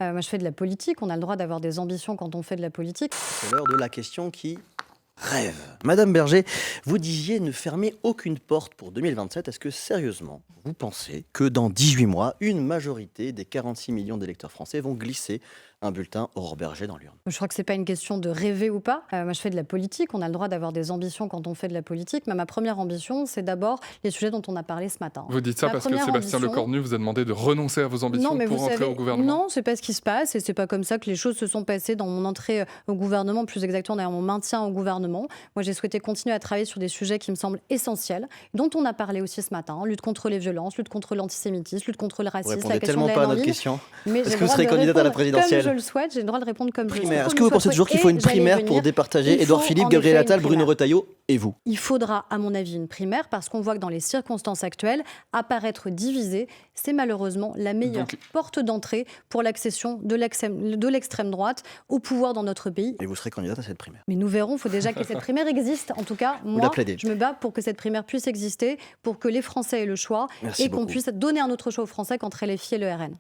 Moi, je fais de la politique. On a le droit d'avoir des ambitions quand on fait de la politique. C'est l'heure de la question qui rêve. Madame Berger, vous disiez ne fermer aucune porte pour 2027. Est-ce que sérieusement, vous pensez que dans 18 mois, une majorité des 46 millions d'électeurs français vont glisser un bulletin Aurore Berger dans l'urne? Je crois que c'est pas une question de rêver ou pas. Moi, je fais de la politique. On a le droit d'avoir des ambitions quand on fait de la politique. Mais ma première ambition, c'est d'abord les sujets dont on a parlé ce matin. Vous dites ça Ma parce que première Sébastien ambition- Lecornu vous a demandé de renoncer à vos ambitions mais pour vous entrer savez, au gouvernement? non, c'est pas ce qui se passe et c'est pas comme ça que les choses se sont passées dans mon entrée au gouvernement, plus exactement d'ailleurs mon maintien au gouvernement. Moi, j'ai souhaité continuer à travailler sur des sujets qui me semblent essentiels, dont on a parlé aussi ce matin, lutte contre les violences, lutte contre l'antisémitisme, lutte contre le Vous racisme, répondez la question tellement de la pas à haine en notre ligne. question. Mais Est-ce j'ai que le vous droit serez de candidate à la répondre présidentielle? comme je le souhaite, j'ai le droit de répondre comme je le souhaite. Primaire. Est-ce que vous pensez toujours qu'il faut une primaire pour départager Édouard Philippe, Gabriel Attal, Bruno Retailleau et vous? Il faudra, à mon avis, une primaire parce qu'on voit que dans les circonstances actuelles, apparaître divisé, c'est malheureusement la meilleure porte d'entrée pour l'accession de l'extrême droite au pouvoir dans notre pays. Et vous serez candidate à cette primaire? Mais nous verrons, il faut déjà que cette primaire existe. En tout cas, moi, je me bats pour que cette primaire puisse exister, pour que les Français aient le choix et qu'on puisse donner un autre choix aux Français qu'entre LFI et le RN.